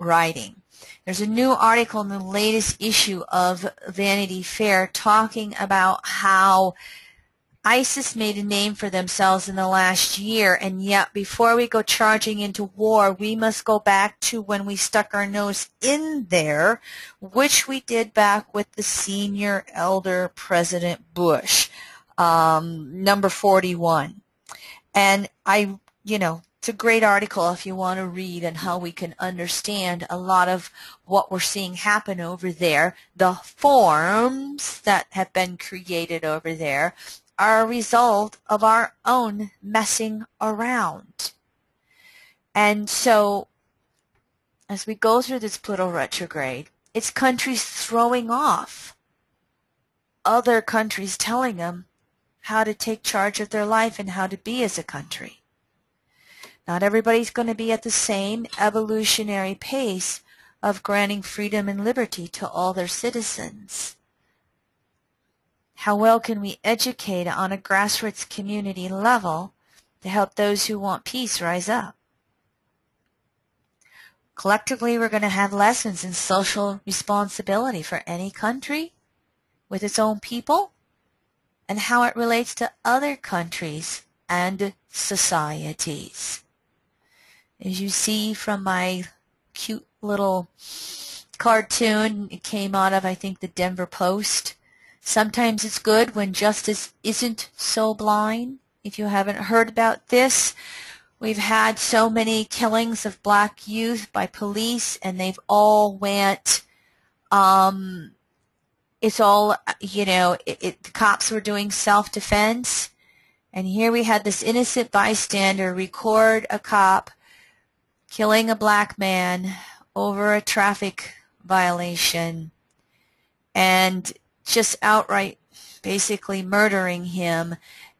writing. There's a new article in the latest issue of Vanity Fair talking about how ISIS made a name for themselves in the last year, and yet before we go charging into war, we must go back to when we stuck our nose in there, which we did back with the senior elder President Bush, number 41. And it's a great article if you want to read and how we can understand a lot of what we're seeing happen over there. The forms that have been created over there are a result of our own messing around. And so as we go through this Pluto retrograde, it's countries throwing off other countries, telling them how to take charge of their life and how to be as a country. Not everybody's going to be at the same evolutionary pace of granting freedom and liberty to all their citizens. How well can we educate on a grassroots community level to help those who want peace rise up? Collectively, we're going to have lessons in social responsibility for any country with its own people and how it relates to other countries and societies. As you see from my cute little cartoon, it came out of, I think, the Denver Post. Sometimes it's good when justice isn't so blind. If you haven't heard about this, we've had so many killings of black youth by police, and they've all went, it's all, the cops were doing self-defense. And here we had this innocent bystander record a cop killing a black man over a traffic violation and just outright basically murdering him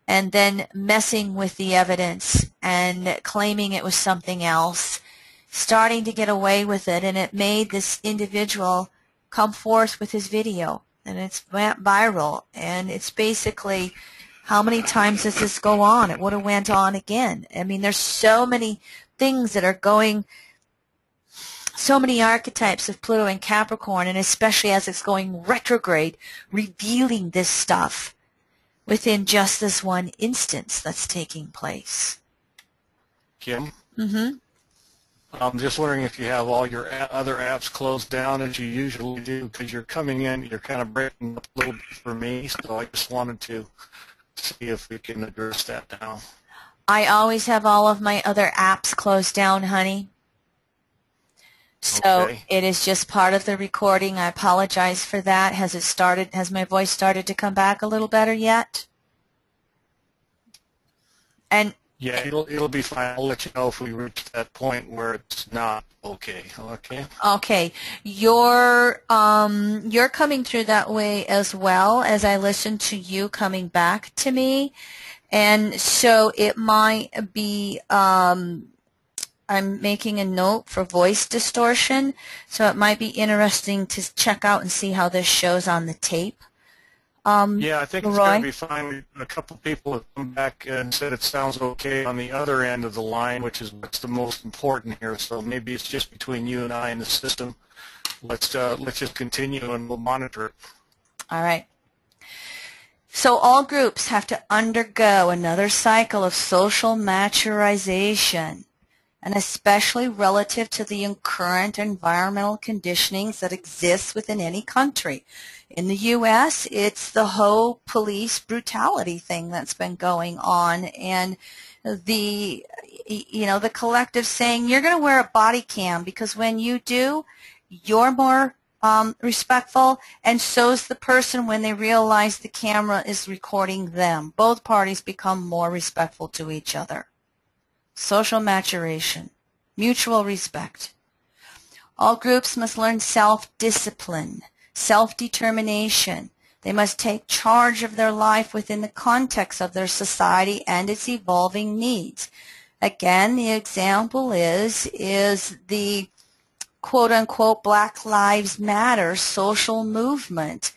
and then messing with the evidence and claiming it was something else, starting to get away with it, and it made this individual come forth with his video, and it's went viral, and it's basically, how many times does this go on? It would have went on again. I mean, there's so many things that are going, so many archetypes of Pluto and Capricorn, and especially as it's going retrograde, revealing this stuff within just this one instance that's taking place. Kim? Mm-hmm. I'm just wondering if you have all your other apps closed down as you usually do, because you're coming in, you're kind of breaking up a little bit for me, so I just wanted to see if we can address that now. I always have all of my other apps closed down, honey. So Okay. It is just part of the recording. I apologize for that. Has my voice started to come back a little better yet? And Yeah, it'll be fine. I'll let you know if we reach that point where it's not okay. Okay. okay, you're coming through that way as well as I listen to you coming back to me. And so it might be, I'm making a note for voice distortion, so it might be interesting to check out and see how this shows on the tape. Yeah, I think it's Roy? going to be fine. A couple of people have come back and said it sounds okay on the other end of the line, which is what's the most important here. So maybe it's just between you and I and the system. Let's just continue and we'll monitor it. All right. So all groups have to undergo another cycle of social maturization, and especially relative to the current environmental conditionings that exist within any country. In the U.S., it's the whole police brutality thing that's been going on, and the collective saying, you're going to wear a body cam because when you do, you're more respectful, and so's the person when they realize the camera is recording them. Both parties become more respectful to each other. Social maturation, mutual respect. All groups must learn self-discipline, self-determination. They must take charge of their life within the context of their society and its evolving needs. Again, the example is the quote-unquote Black Lives Matter social movement,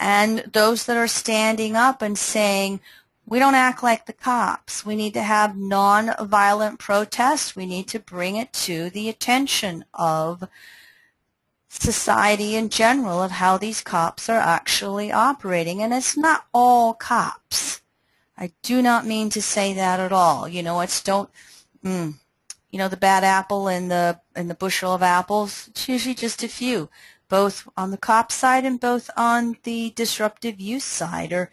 and those that are standing up and saying, We don't act like the cops. We need to have non-violent protests. We need to bring it to the attention of society in general of how these cops are actually operating. And it's not all cops. I do not mean to say that at all. You know, the bad apple in the bushel of apples, it's usually just a few, both on the cop side and both on the disruptive use side, or,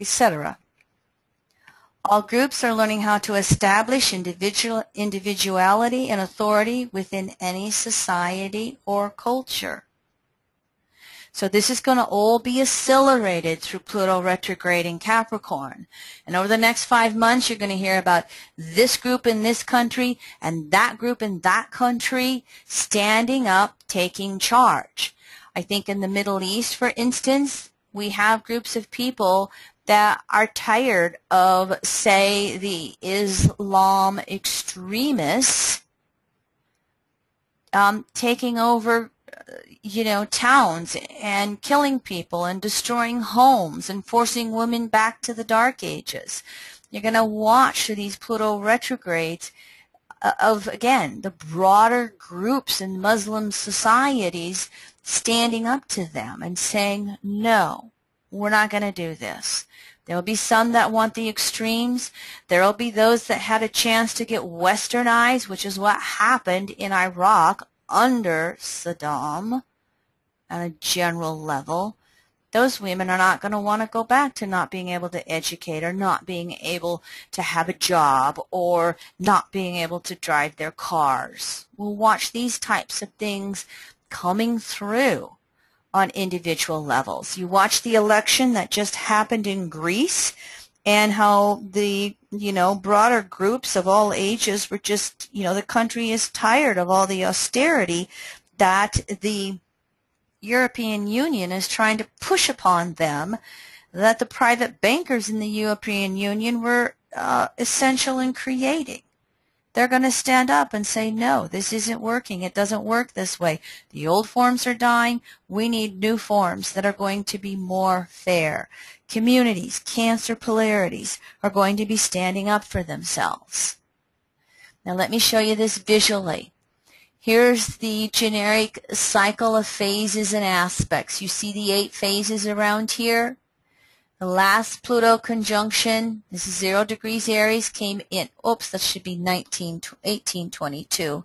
etc. All groups are learning how to establish individuality and authority within any society or culture. So this is going to all be accelerated through Pluto retrograde in Capricorn. And over the next 5 months, you're going to hear about this group in this country and that group in that country standing up, taking charge. I think in the Middle East, for instance, we have groups of people that are tired of, say, the Islam extremists taking over, towns and killing people and destroying homes and forcing women back to the Dark Ages. You're going to watch these Pluto retrogrades of, again, the broader groups in Muslim societies standing up to them and saying, no, we're not going to do this. There will be some that want the extremes. There will be those that had a chance to get westernized, which is what happened in Iraq under Saddam on a general level. Those women are not going to want to go back to not being able to educate or not being able to have a job or not being able to drive their cars. We'll watch these types of things coming through on individual levels. You watch the election that just happened in Greece and how the, broader groups of all ages were just, the country is tired of all the austerity that the European Union is trying to push upon them, that the private bankers in the European Union were essential in creating. They're going to stand up and say, no, this isn't working. It doesn't work this way. The old forms are dying. We need new forms that are going to be more fair. Communities, Cancer polarities are going to be standing up for themselves. Now let me show you this visually. Here's the generic cycle of phases and aspects. You see the 8 phases around here? The last Pluto conjunction, this is 0 degrees Aries, came in. Oops, that should be 1822.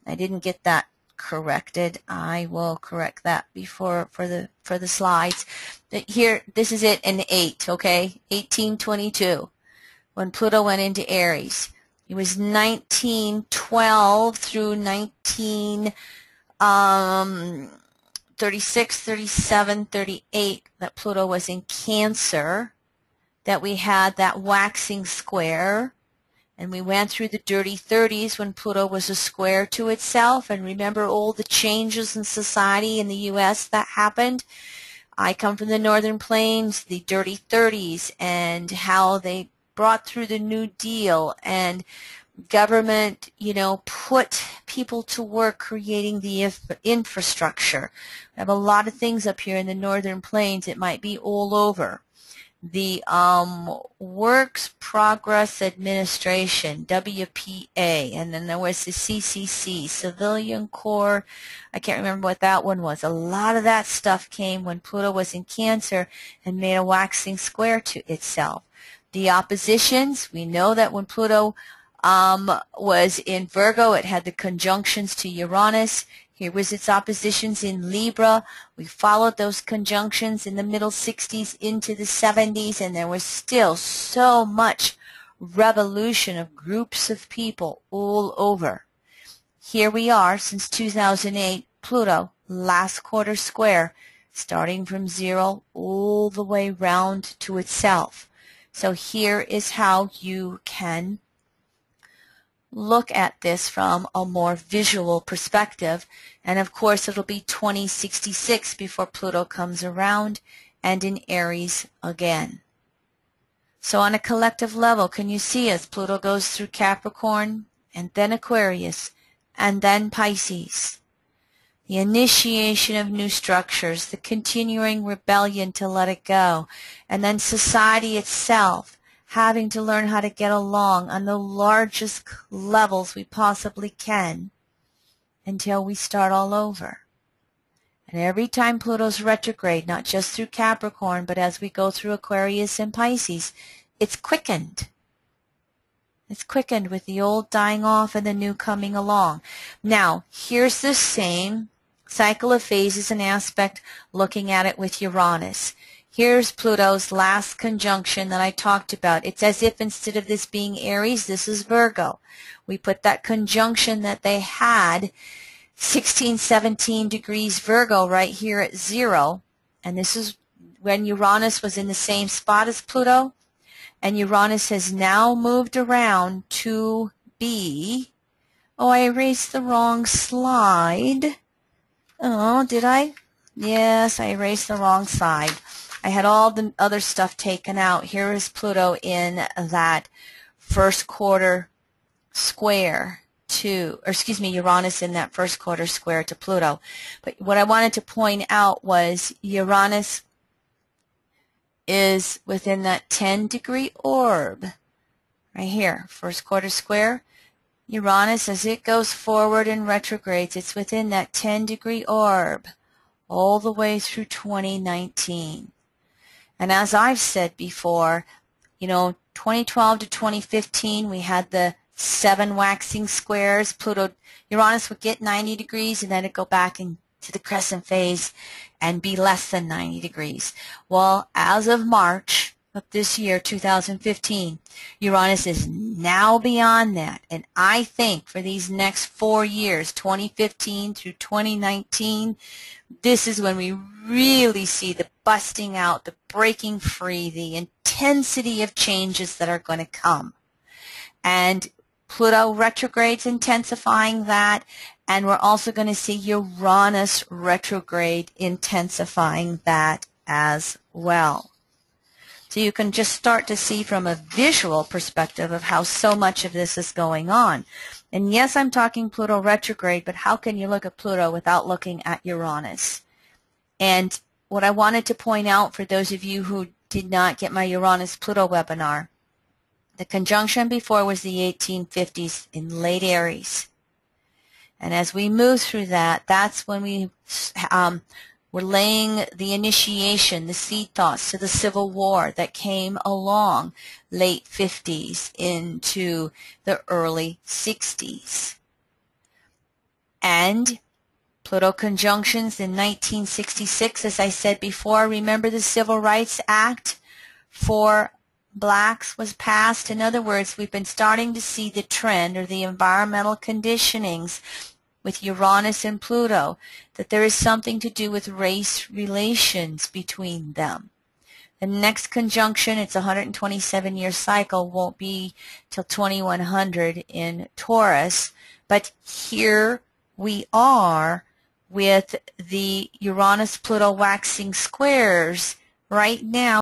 I didn't get that corrected. I will correct that before for the slides. Here, this is it in 8, okay? 1822, when Pluto went into Aries. It was 1912 through 1936, 37, 38 that Pluto was in Cancer, that we had that waxing square, and we went through the dirty 30s when Pluto was a square to itself. And remember all the changes in society in the U.S. that happened? I come from the Northern Plains, the dirty 30s, and how they brought through the New Deal, and government, put people to work creating the infrastructure. We have a lot of things up here in the Northern Plains. It might be all over. The Works Progress Administration, WPA, and then there was the CCC, Civilian Corps. I can't remember what that one was. A lot of that stuff came when Pluto was in Cancer and made a waxing square to itself. The oppositions, we know that when Pluto was in Virgo, it had the conjunctions to Uranus. Here was its oppositions in Libra. We followed those conjunctions in the middle 60s into the 70s, and there was still so much revolution of groups of people all over. Here we are since 2008, Pluto, last quarter square, starting from 0 all the way round to itself. So here is how you can look at this from a more visual perspective. And of course, it'll be 2066 before Pluto comes around and in Aries again. So on a collective level, can you see as Pluto goes through Capricorn and then Aquarius and then Pisces? the initiation of new structures, the continuing rebellion to let it go, and then society itself having to learn how to get along on the largest levels we possibly can until we start all over. And every time Pluto's retrograde, not just through Capricorn, but as we go through Aquarius and Pisces, it's quickened. It's quickened with the old dying off and the new coming along. Now, here's the same cycle of phases and aspect looking at it with Uranus. Here's Pluto's last conjunction that I talked about. It's as if instead of this being Aries, this is Virgo. We put that conjunction that they had, 16, 17 degrees Virgo right here at 0. And this is when Uranus was in the same spot as Pluto. And Uranus has now moved around to be, oh, I erased the wrong slide. Oh, did I? Yes, I erased the wrong side. I had all the other stuff taken out. Here is Pluto in that first quarter square to, or excuse me, Uranus in that first quarter square to Pluto. But what I wanted to point out was Uranus is within that 10-degree orb right here, first quarter square. Uranus, as it goes forward and retrogrades, it's within that 10-degree orb all the way through 2019. And as I've said before, 2012 to 2015, we had the 7 waxing squares. Uranus would get 90 degrees and then it'd go back into the crescent phase and be less than 90 degrees. Well, as of March of this year, 2015, Uranus is now beyond that. And I think for these next 4 years, 2015 through 2019, this is when we really see the busting out, the breaking free, the intensity of changes that are going to come. And Pluto retrogrades intensifying that, and we're also going to see Uranus retrograde intensifying that as well. So you can just start to see from a visual perspective of how so much of this is going on. And yes, I'm talking Pluto retrograde, but how can you look at Pluto without looking at Uranus? And what I wanted to point out for those of you who did not get my Uranus-Pluto webinar, the conjunction before was the 1850s in late Aries. And as we move through that, that's when we're laying the initiation, the seed thoughts to the Civil War that came along late 50s into the early 60s. And Pluto conjunctions in 1966, as I said before, remember the Civil Rights Act for blacks was passed. In other words, we've been starting to see the trend or the environmental conditionings with Uranus and Pluto, that there is something to do with race relations between them. The next conjunction, it's a 127-year cycle, won't be till 2100 in Taurus, but here we are with the Uranus-Pluto waxing squares right now.